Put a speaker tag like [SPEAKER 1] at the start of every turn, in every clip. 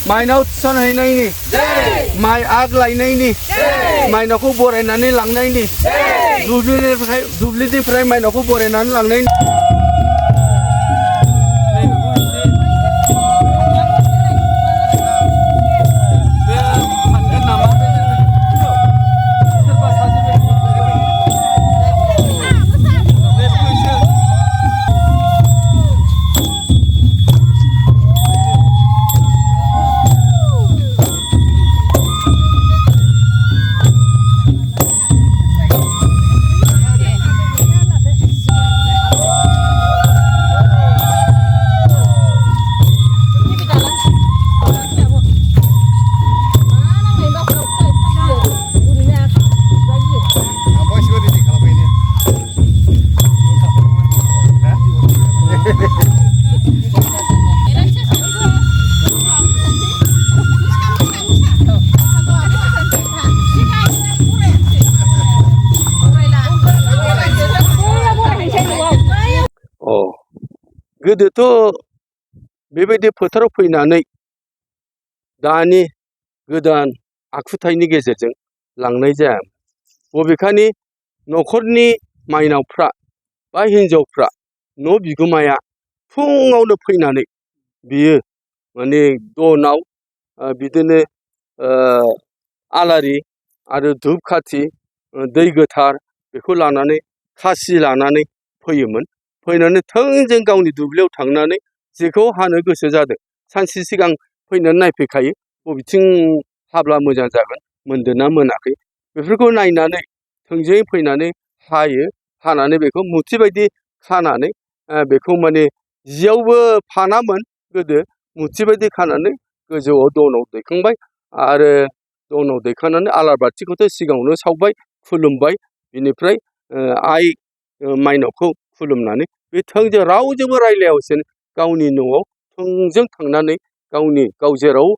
[SPEAKER 1] माइनाव थिसनहैनायनि माइ आग लायनायनि माइनावखौ बरायनानै लांनायनि दुब्लिनिफ्राय माइनावखौ बरायनानै लांनायनि गोदोथ' बेबायदि फोथाराव फैनानै दानि गोदान आखुथायनि गेजेरजों लांनाय जाया बबेखानि न'खरनि माइनावफ्रा बा हिन्जावफ्रा न' बिगोमाया फुङावनो फैनानै बियो माने दनाव बिदिनो आलारि आरो धुप खाथि दै गोथार बेखौ लानानै खासि लानानै फैयोमोन फैनानै थोंजों गावनि दुब्लियाव थांनानै जेखौ हानो गोसो जादों सानसे सिगां फैनानै नायफैखायो बबेथिं हाब्ला मोजां जागोन मोनदोंना मोनाखै बेफोरखौ नायनानै थोंजोङै फैनानै हायो हानानै बेखौ मुथि बायदि खानानै बेखौ माने जियावबो फानामोन गोदो मुथि बायदि खानानै गोजौआव दनाव दैखांबाय आरो दनाव दैखांनानै आलार बाथिखौथ' सिगाङावनो सावबाय खुलुमबाय बिनिफ्राय आइ माइनावखौ खुलुमनानै बे थोंजों रावजोंबो रायलायालासेनो गावनि न'आव थोंजों थांनानै गाव जेराव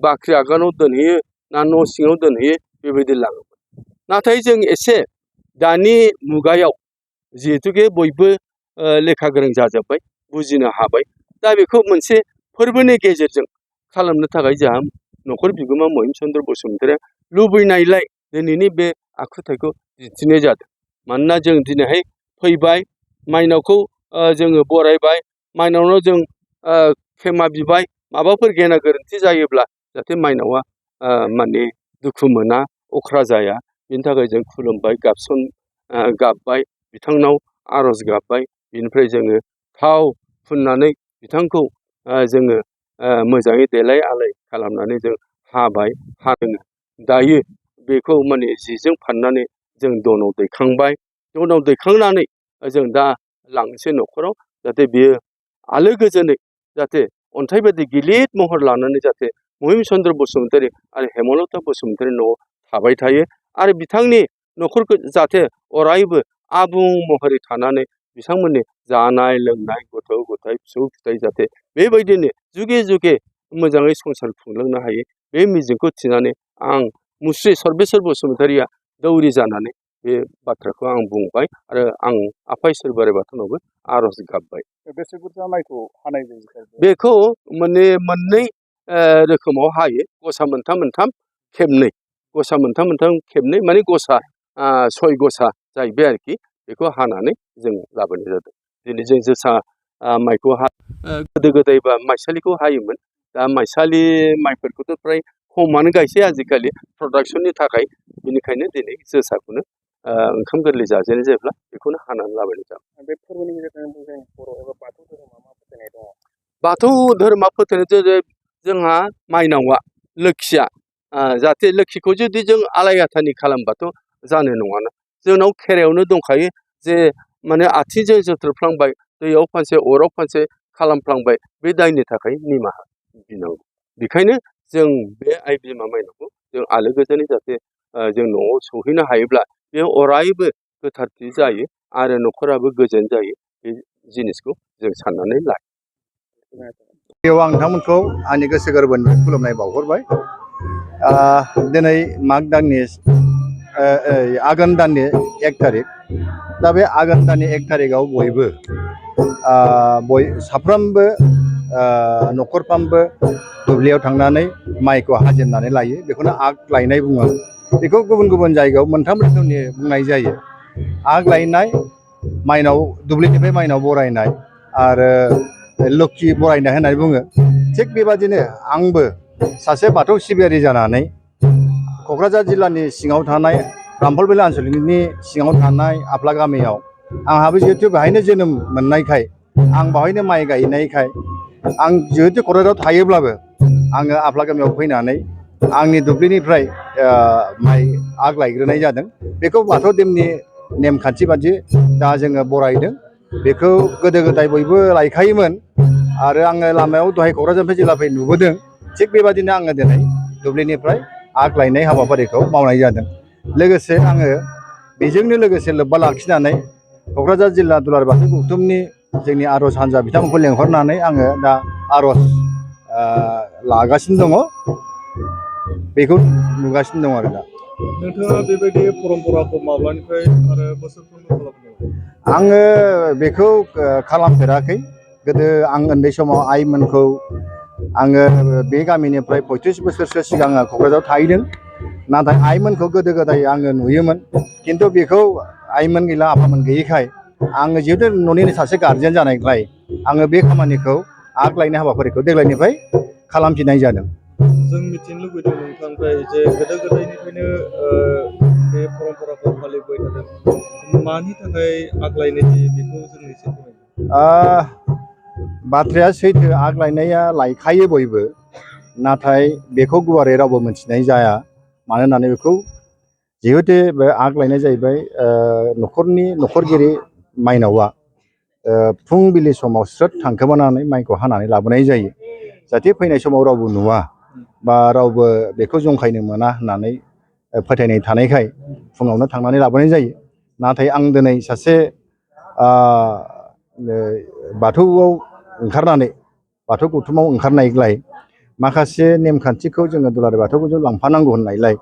[SPEAKER 1] बाख्रि आगानाव दोनहैयो ना न' सिङाव दोनहैयो बेबायदि लाङोमोन नाथाय जों एसे दानि मुगायाव जिहेतुके बयबो लेखा गोरों जाजोब्बाय बुजिनो हाबाय दा बेखौ मोनसे फोरबोनि गेजेरजों खालामनो थाखाय जोंहा न'खर बिगोमा महिम चन्द्र बसुमतारिया लुबैनायलाय दिनैनि बे आखुथायखौ दिन्थिनाय जादों मानोना जों दिनैहाय फैबाय माइनावखौ जोङो बरायबाय माइनावनाव जों खेमा बिबाय माबाफोर गेना गोरोन्थि जायोब्ला जाहाथे माइनावा माने दुखु मोना अख्रा जाया बिनि थाखाय जों खुलुमबाय गाबबाय बिथांनाव आर'ज गाबबाय बिनिफ्राय जोङो थाव फुननानै बिथांखौ जोङो मोजाङै देलाय आलाय खालामनानै जों हाबाय हादों दायो बेखौ माने जिजों फाननानै जों दनाव दैखांबाय दनाव दैखांनानै जों दा लांनोसै न'खराव जाहाथे बियो आलो गोजोनै जाहाथे अन्थाइ बायदि गिलिर महर लानानै जाहाथे महिम चन्द्र बसुमतारि आरो हेमलता बसुमतारि न'आव थाबाय थायो आरो बिथांनि न'खरखौ जाहाथे अरायबो आबुं महरै थानानै बिथांमोननि जानाय लोंनाय गथ' गथाय फिसौ फिथाइ जाहाथे बेबायदिनो जुगे जुगे मोजाङै संसार खुंलांनो हायो बे मिजिंखौ थिनानै आं मुस्रि सर्बेस्वर बसुमतारिया दौरि जानानै बे बाथ्राखौ आं बुंबाय आरो आं आफा इसोर बोराइ बाथौनावबो आर'ज गाबबाय
[SPEAKER 2] बेसे बुरजा माइखौ हानाय जायो
[SPEAKER 1] बेखौ माने मोननै रोखोमाव हायो गसा मोनथाम मोनथाम खेबनै गसा मोनथाम मोनथाम खेबनै माने गसा 6 गसा जाहैबाय आरोखि बेखौ हानानै जों लाबोनाय जादों दिनै जों जोसा माइखौ गोदो गोदायबा माइसालिखौ हायोमोन दा माइसालि माइफोरखौथ' फ्राय खमानो गायसै आजिखालि प्रडाक्सननि थाखाय बेनिखायनो दिनै जोसाखौनो ओंखाम गोरलै जाजेननाय जायोब्ला बेखौनो हानानै लाबोनाय जाबाय
[SPEAKER 2] बे फोरबोनि गेजेरजों जों बर' एबा बाथौ धोरोमा मा फोथायनाय दङ
[SPEAKER 1] बाथौ धोरोमा फोथायनाय जोंहा माइनावा लोखिया जाहाथे लोखिखौ जुदि जों आलाय-आथानि खालामबाथ' जानो नङाना जोंनाव खेराइयावनो दंखायो जे माने आथिंजों जोथ्रोफ्लांबाय दैयाव फानसे अराव फानसे खालामफ्लांबाय बे दायनि थाखाय निमाहा बिनांगौ बेखायनो जों बे आइ बिमा माइनावखौ जों आलो गोजोनै जाहाथे जों न'आव सौहैनो हायोब्ला बे अरायबो गोथारथि जायो आरो न'खराबो गोजोन जायो बे जिनिसखौ जों साननानै लायो
[SPEAKER 3] आं नोंथांमोनखौ आंनि गोसो गोरबोनिफ्राय खुलुमनाय बावहरबाय दिनै माग दाननि आघोन दाननि 1 थारिख दा बे आघोन दाननि 1 थारिखआव बयबो साफ्रोमबो न'खरफ्रामबो दुब्लियाव थांनानै माइखौ हाजेननानै लायो बेखौनो आग लायनाय बुङो बेखौ गुबुन गुबुन जायगायाव मोनथाम रोखोमनि बुंनाय जायो आग लायनाय माइनाव दुब्लिनिफ्राय माइनाव बरायनाय आरो लोक्षि बरायनाय होननानै बुङो थिग बेबादिनो आंबो सासे बाथौ सिबियारि जानानै क'क्राझार जिल्लानि सिङाव थानाय रामफलबिल आनसलिकनि सिङाव थानाय आफ्ला गामियाव आंहाबो जिहेतु बेहायनो जोनोम मोननायखाय आं बेवहायनो माइ गायनायखाय आं जिहेतु क'क्राझाराव थायोब्लाबो आङो आफ्ला गामियाव फैनानै आंनि दुब्लिनिफ्राय माइ आग लायग्रोनाय जादों बेखौ बाथौ धोरोमनि नेमखान्थि बादि दा जोङो बरायदों बेखौ गोदो गोदाय बयबो लायखायोमोन आरो आङो लामायाव दहाय क'क्राझारनिफ्राय जिल्ला फै नुबोदों थिग बेबादिनो आङो दिनै दुब्लिनिफ्राय आग लायनाय हाबाफारिखौ मावनाय जादों लोगोसे आङो बेजोंनो लोगोसे लोब्बा लाखिनानै क'क्राझार जिल्ला दुलाराय बाथौ गौथुमनि जोंनि आर'ज हान्जा बिथांमोनखौ लेंहरनानै आङो दा आर'ज लागासिनो दङ बेखौ नुगासिनो दं आरो दा
[SPEAKER 2] नोंथाङा बेबायदि परम्पराखौ माब्लानिफ्राय आरो बोसोरफ्रोमबो खालामदों
[SPEAKER 3] आङो बेखौ खालामफेराखै गोदो आं उन्दै समाव आइमोनखौ आङो बे गामिनिफ्राय 35 बोसोरसो सिगां आङो क'क्राझाराव थाहैदों नाथाय आइमोनखौ गोदो गोदाय आङो नुयोमोन खिन्थु बेखौ आइमोन गैला आफामोन गैयैखाय आङो जिहेतु न'निनो सासे गारजेन जानायलाय आङो बे खामानिखौ आग लायनाय हाबाफारिखौ देग्लायनिफ्राय खालामफिननाय जादों
[SPEAKER 2] जों मिथिनो लुबैदों नोंथांनिफ्राय जे गोदो गोदायनिफ्रायनो बे परम्पराखौ फालिबाय थादों मानि थाखाय आग लायनाय जायो बेखौ जों एसे फोरमायदों
[SPEAKER 3] बाथ्राया सैथो आग लायनाया लायखायो बयबो नाथाय बेखौ गुवारै रावबो मिथिनाय जाया मानो होननानै बेखौ जिहेतु बे आग लायनाय जाहैबाय न'खरनि न'खरगिरि माइनावआ फुंबिलि समाव स्रोद थांखोमानानै माइखौ हानानै लाबोनाय जायो जाहाथे फैनाय समाव रावबो नुवा बा रावबो बेखौ जंखायनो मोना होननानै फोथायनाय थानायखाय फुङावनो थांनानै लाबोनाय जायो नाथाय आं दिनै सासे बाथौआव ओंखारनानै बाथौ गौथुमाव ओंखारनायलाय माखासे नेमखान्थिखौ जोङो दुलाराय बाथौखौ लांफानांगौ होननायलाय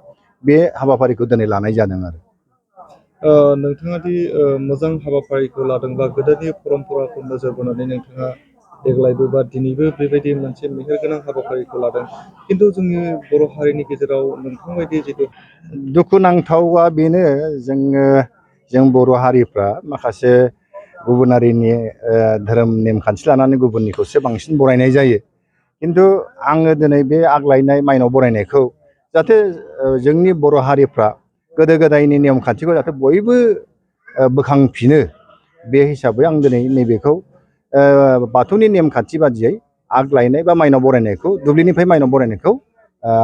[SPEAKER 3] बे हाबाफारिखौ दिनै लानाय जादों आरो
[SPEAKER 2] नोंथाङा दि मोजां हाबाफारिखौ लादों बा गोदोनि परम्पराखौ नोजोर बोनानै नोंथाङा देग्लायबो बा दिनैबो बेबायदि मोनसे मेहेरगोनां हाबाफारिखौ लादों खिन्थु जोंनि बर' हारिनि गेजेराव नोंथांबायदि जितु
[SPEAKER 3] दुखुनांथावा बेनो जों बर' हारिफ्रा माखासे गुबुन हारिनि धोरोम नेमखान्थि लानानै गुबुननिखौसो बांसिन बरायनाय जायो खिन्थु आङो दिनै बे आग लायनाय माइनाव बरायनायखौ जाहाथे जोंनि बर' हारिफ्रा गोदो गोदायनि नेम खान्थिखौ जाहाथे बयबो बोखांफिनो बे हिसाबै आं दिनै नैबेखौ बाथौनि नेमखान्थि बादियै आग लायनाय बा माइनाव बरायनायखौ दुब्लिनिफ्राय माइनाव बरायनायखौ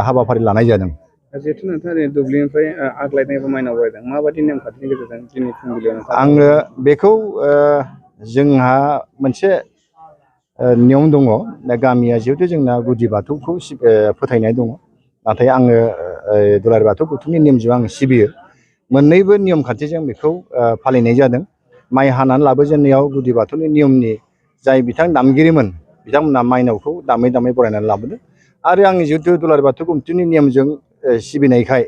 [SPEAKER 3] हाबाफारि लानाय जादों
[SPEAKER 2] जिहेतु नोंथाङा दुब्लिनिफ्राय आग लायनाय बा माइनाव बरायदों माबायदि नेमखान्थिनि गेजेरजों दिनै फुंबिलियाव
[SPEAKER 3] आङो बेखौ जोंहा मोनसे नियम दङ दा गामिया जिहेतु जोंना गुदि बाथौखौ फोथायनाय दङ नाथाय आङो दुलाराय बाथौ गौथुमनि नेमजों आं सिबियो मोननैबो नियम खान्थिजों बेखौ फालिनाय जादों माइ हानानै लाबोजेननायाव गुदि बाथौनि नियमनि जाय बिथां दामगिरिमोन बिथांमोनहा माइनावखौ दामै दामै बरायनानै लाबोदों आरो आंनि जिहेतु दुलाराय बाथौ गौथुमनि नेमजों सिबिनायखाय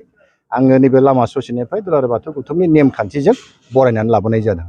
[SPEAKER 3] आङो नैबे लामा ससेनिफ्राय दुलाराय बाथौ गौथुमनि नेमखान्थिजों बरायनानै लाबोनाय जादों